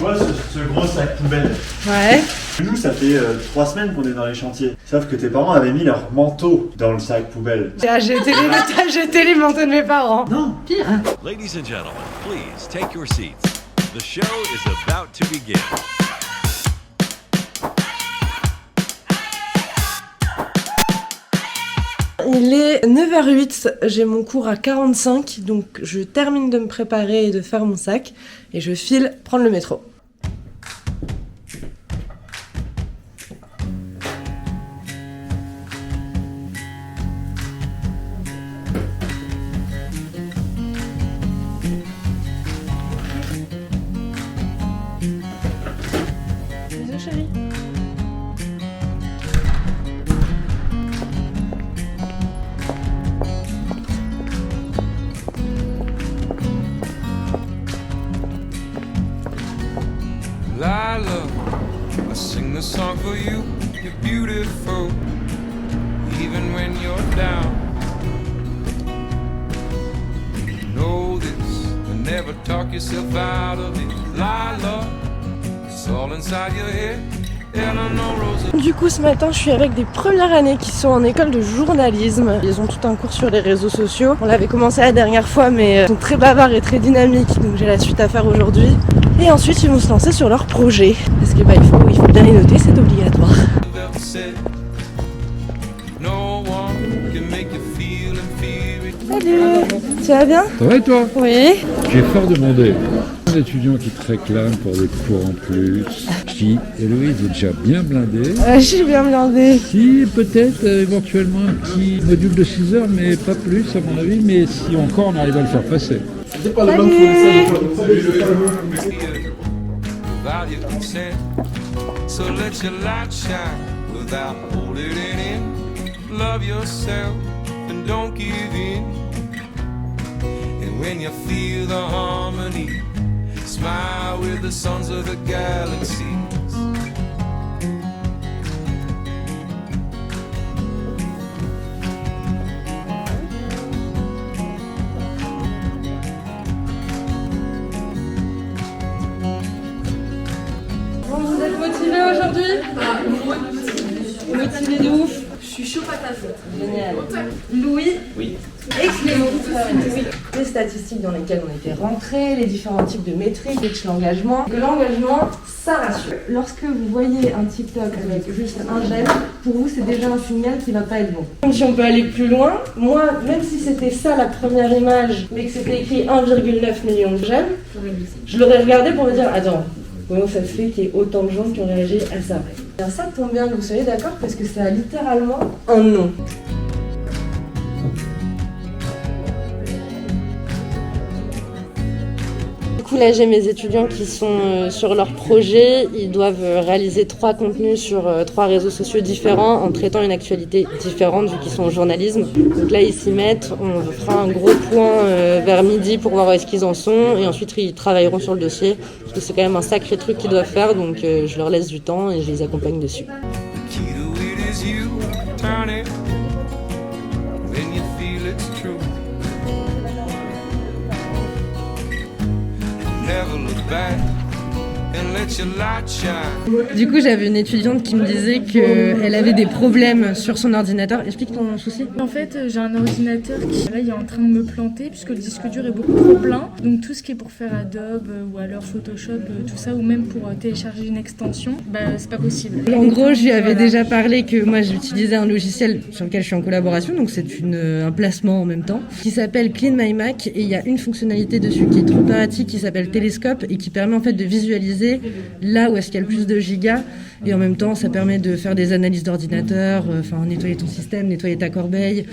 Moi, ce gros sac poubelle. Ouais. Nous, ça fait 3 semaines qu'on est dans les chantiers. Sauf que tes parents avaient mis leur manteau dans le sac poubelle. T'as jeté les manteaux de mes parents. Non, pire. Ladies and gentlemen, please take your seats. The show is about to begin. Il est 9h08, j'ai mon cours à 45, donc je termine de me préparer et de faire mon sac, et je file prendre le métro. Bisous chérie. Lila, I sing the song for you. You're beautiful, even when you're down. You know this, but never talk yourself out of it. Lila, it's all inside your head. Eleanor Roosevelt. Du coup, ce matin, je suis avec des premières années qui sont en école de journalisme. Ils ont tout un cours sur les réseaux sociaux. On l'avait commencé la dernière fois, mais ils sont très bavards et très dynamiques, donc j'ai la suite à faire aujourd'hui. Et ensuite, ils vont se lancer sur leur projet. Parce que il faut bien les noter, c'est obligatoire. Said, no one can make you feel and feel it. Salut, tu vas bien? Ça va et toi? Oui. J'ai fort demandé. Des étudiants qui te réclament pour des cours en plus. Je dis, Héloïse est déjà bien blindée. Je suis bien blindée. Si, peut-être éventuellement un petit module de 6 heures, mais pas plus à mon avis. Mais si encore on arrive à le faire passer. Without your consent, so let your light shine without holding it in. Love yourself and don't give in. And when you feel the harmony, smile with the sons of the galaxies. Vous êtes motivés aujourd'hui? Motivés de ouf. Je suis chaud patate. Génial. Louis, oui. Et Clément, oui. Les statistiques dans lesquelles on était rentrés, les différents types de métriques, et l'engagement. Que l'engagement, ça rassure. Lorsque vous voyez un TikTok avec juste un j'aime, pour vous c'est déjà un signal qui va pas être bon. Donc si on peut aller plus loin, moi, même si c'était ça la première image, mais que c'était écrit 1,9 million de j'aime, je l'aurais regardé pour me dire, attends, comment ça se fait qu'il y ait autant de gens qui ont réagi à ça? Alors ça tombe bien que vous soyez d'accord parce que ça a littéralement un nom. Du coup là j'ai mes étudiants qui sont sur leur projet, ils doivent réaliser 3 contenus sur 3 réseaux sociaux différents en traitant une actualité différente vu qu'ils sont au journalisme. Donc là ils s'y mettent, on fera un gros point vers midi pour voir où est-ce qu'ils en sont et ensuite ils travailleront sur le dossier parce que c'est quand même un sacré truc qu'ils doivent faire donc je leur laisse du temps et je les accompagne dessus. The key to it is you. Turn it when you feel it's true. Never look back and let your light shine. Du coup, j'avais une étudiante qui me disait qu'elle avait des problèmes sur son ordinateur. Explique ton souci. En fait, j'ai un ordinateur qui là, il est en train de me planter puisque le disque dur est beaucoup trop plein. Donc tout ce qui est pour faire Adobe ou alors Photoshop, tout ça, ou même pour télécharger une extension, c'est pas possible. En gros, je lui avais déjà parlé que moi, j'utilisais un logiciel sur lequel je suis en collaboration, donc c'est un placement en même temps, qui s'appelle Clean My Mac. Et il y a une fonctionnalité dessus qui est trop pratique, qui s'appelle Télescope et qui permet en fait de visualiser là où est-ce qu'il y a le plus de gigas et en même temps ça permet de faire des analyses d'ordinateur, nettoyer ton système, nettoyer ta corbeille.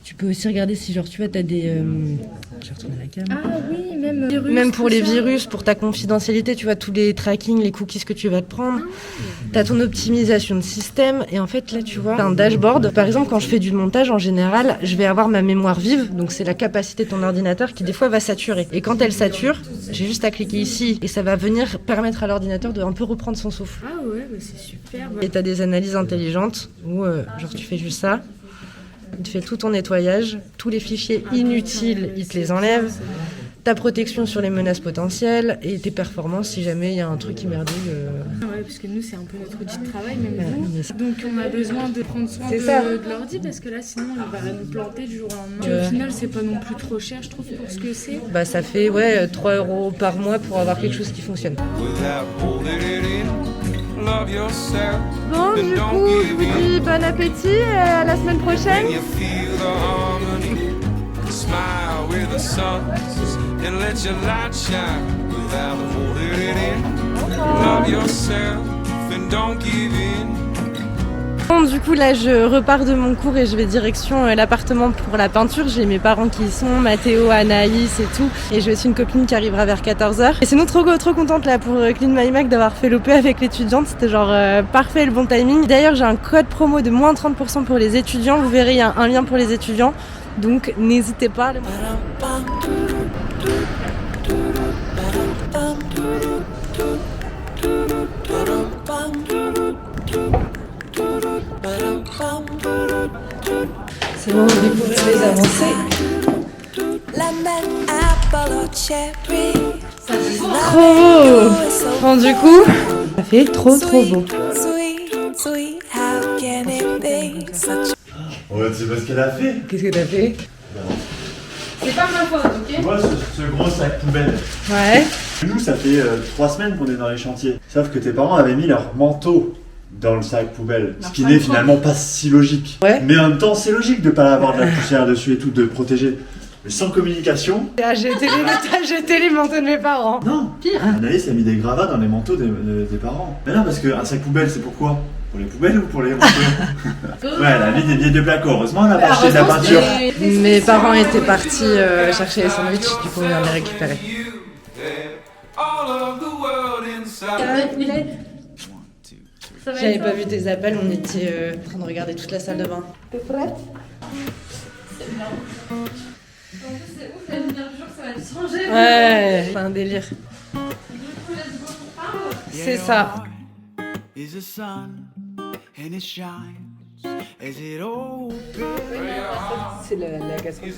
Tu peux aussi regarder si genre tu vois t'as des je vais retourner la cam. Ah oui, même virus, même pour les ça. virus, pour ta confidentialité, tu vois tous les tracking, les cookies que tu vas te prendre. T'as ton optimisation de système et en fait là tu vois t'as un dashboard. Par exemple quand je fais du montage en général, je vais avoir ma mémoire vive, donc c'est la capacité de ton ordinateur qui des fois va saturer. Et quand elle sature, j'ai juste à cliquer ici et ça va venir permettre à l'ordinateur de un peu reprendre son souffle. Ah ouais, c'est super. Et t'as des analyses intelligentes où genre tu fais juste ça. Il te fait tout ton nettoyage, tous les fichiers inutiles, il te les enlève. ta protection sur les menaces potentielles et tes performances si jamais il y a un truc qui merdouille. Ouais, parce que nous, c'est un peu notre outil de travail, même vous. Donc, on a besoin de prendre soin de l'ordi parce que là, sinon, on va nous planter du jour au lendemain. Au final, c'est pas non plus trop cher, je trouve, pour ce que c'est. Bah, ça fait 3 € par mois pour avoir quelque chose qui fonctionne. Bon, du coup, je vous dis bon appétit et à la semaine prochaine. Bon, du coup là je repars de mon cours et je vais direction l'appartement pour la peinture. J'ai mes parents qui y sont, Mathéo, Anaïs et tout. Et j'ai aussi une copine qui arrivera vers 14h. Et sinon trop contente là pour Clean My Mac d'avoir fait l'OP avec l'étudiante. C'était genre parfait, le bon timing. D'ailleurs j'ai un code promo de moins 30% pour les étudiants. Vous verrez, il y a un lien pour les étudiants. Donc n'hésitez pas. C'est bon, on découvre les avancées. Trop beau. Bon, du coup, ça fait trop beau. Ouais, tu sais pas ce qu'elle a fait? Qu'est-ce que t'as fait? C'est pas ma faute, ok? Tu vois ce gros sac poubelle? Ouais. Nous, ça fait 3 semaines qu'on est dans les chantiers. Sauf que tes parents avaient mis leur manteau dans le sac poubelle, ce qui n'est finalement pas si logique. Ouais. Mais en même temps, c'est logique de pas avoir de la poussière dessus et tout, de protéger. Mais sans communication. T'as jeté les manteaux de mes parents. Non, pire. Anaïs a mis des gravats dans les manteaux des parents. Mais non, parce qu'un sac poubelle, c'est pourquoi? Pour les poubelles ou pour les manteaux? Ouais, elle a mis des vieilles de placo. Heureusement, elle a pas acheté de la peinture. Mes parents étaient partis chercher les sandwichs, du coup on vient les récupérer. J'avais pas vu tes appels, on était en train de regarder toute la salle de bain. T'es prête? C'est bien. En plus, c'est ouf, la lumière du jour, ça va te changer. Ouais, c'est un délire. C'est ça. C'est la casserole.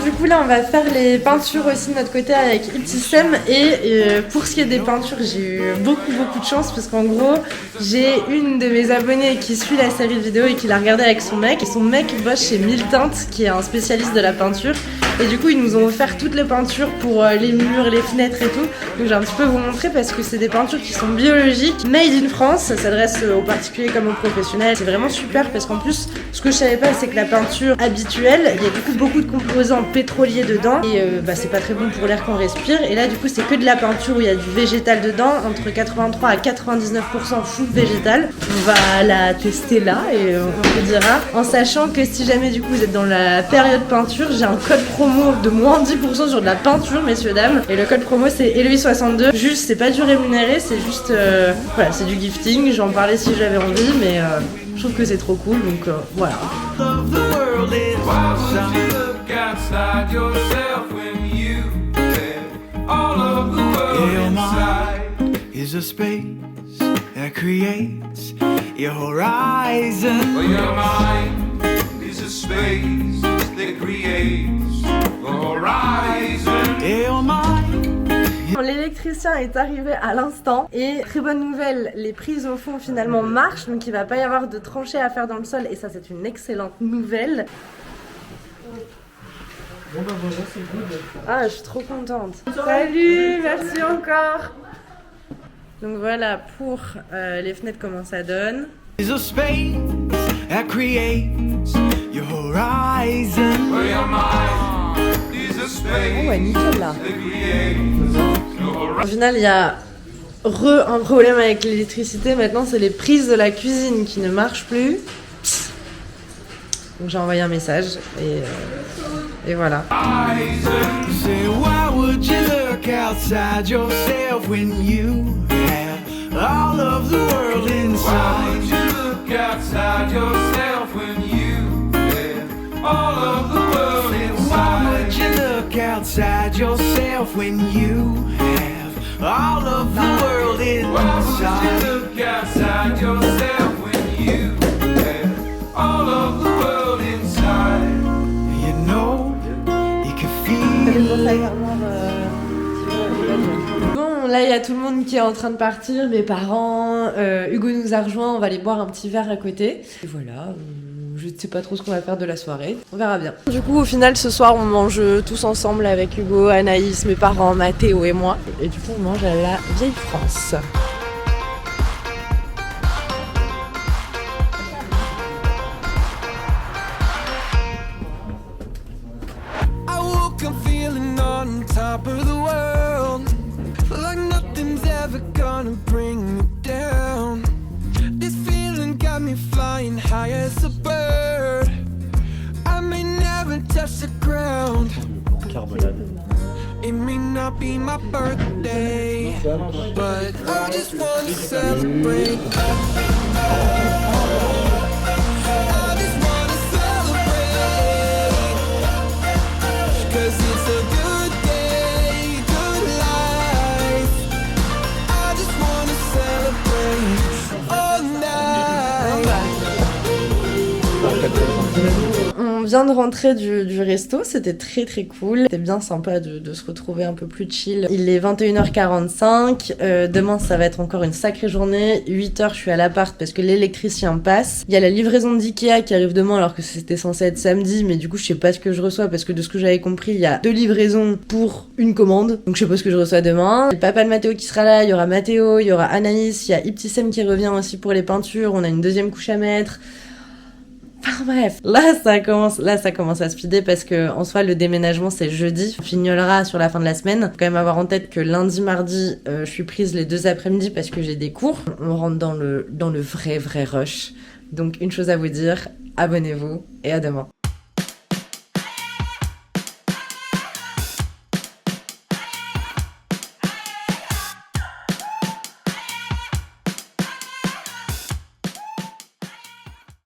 Du coup là on va faire les peintures aussi de notre côté avec Ultisem et pour ce qui est des peintures j'ai eu beaucoup de chance parce qu'en gros j'ai une de mes abonnées qui suit la série de vidéos et qui l'a regardée avec son mec et son mec bosse chez Mille Teintes qui est un spécialiste de la peinture et du coup ils nous ont offert toutes les peintures pour les murs, les fenêtres et tout, donc j'ai un petit peu vous montrer parce que c'est des peintures qui sont biologiques, made in France, ça s'adresse aux particuliers comme aux professionnels, c'est vraiment super parce qu'en plus ce que je savais pas c'est que la peinture habituelle, il y a beaucoup de composants pétroliers dedans et c'est pas très bon pour l'air qu'on respire et là du coup c'est que de la peinture où il y a du végétal dedans, entre 83 à 99% full végétal. On va la tester là et on vous dira, en sachant que si jamais du coup vous êtes dans la période peinture, j'ai un code promo de moins 10% sur de la peinture messieurs dames et le code promo c'est Eloï62, juste c'est pas du rémunéré, c'est juste voilà, c'est du gifting, j'en parlais si j'avais envie mais je trouve que c'est trop cool donc voilà. Is a space that creates your horizon. Well, your mind is a space that creates the horizon. Your mind. L'électricien est arrivé à l'instant et très bonne nouvelle, les prises au fond finalement marchent donc il va pas y avoir de tranchées à faire dans le sol et ça c'est une excellente nouvelle. Bon bah voilà, c'est good. Ah, je suis trop contente. Salut, merci encore. Donc voilà pour les fenêtres comment ça donne. Is a space that creates your horizon. Oh ouais, nickel là. Au final, il y a un problème avec l'électricité. Maintenant, c'est les prises de la cuisine qui ne marchent plus. Donc j'ai envoyé un message et voilà. Say, why would you look outside yourself when you have all of the world inside? Why would you look outside yourself when you have all of the world inside? Why would you look outside yourself when you have all of the world inside? Why would you look outside yourself when you have all of the world inside? Bon, là il y a tout le monde qui est en train de partir, mes parents, Hugo nous a rejoint, on va aller boire un petit verre à côté. Et voilà, je ne sais pas trop ce qu'on va faire de la soirée, on verra bien. Du coup au final ce soir on mange tous ensemble avec Hugo, Anaïs, mes parents, Mathéo et moi. Et du coup on mange à la vieille France. I woke up feeling on top of the world, like nothing's ever gonna bring me down. This feeling got me flying high as a bird. I may never touch the ground. Carbonade. It may not be my birthday, but I just wanna celebrate. I just wanna celebrate, 'cause it's a good day, good life. I just wanna celebrate all night. On vient de rentrer du resto, c'était très très cool. C'était bien sympa de se retrouver un peu plus chill. Il est 21h45, demain ça va être encore une sacrée journée. 8h je suis à l'appart parce que l'électricien passe. Il y a la livraison d'Ikea qui arrive demain alors que c'était censé être samedi, mais du coup je sais pas ce que je reçois parce que de ce que j'avais compris, il y a 2 livraisons pour une commande. Donc je sais pas ce que je reçois demain. Le papa de Mathéo qui sera là, il y aura Mathéo, il y aura Anaïs, il y a Iptissem qui revient aussi pour les peintures, on a une deuxième couche à mettre. Enfin bref, là ça commence à speeder parce que en soi le déménagement c'est jeudi, on fignolera sur la fin de la semaine. Faut quand même avoir en tête que lundi, mardi, je suis prise les 2 après-midi parce que j'ai des cours. On rentre dans le vrai rush. Donc une chose à vous dire, abonnez-vous et à demain.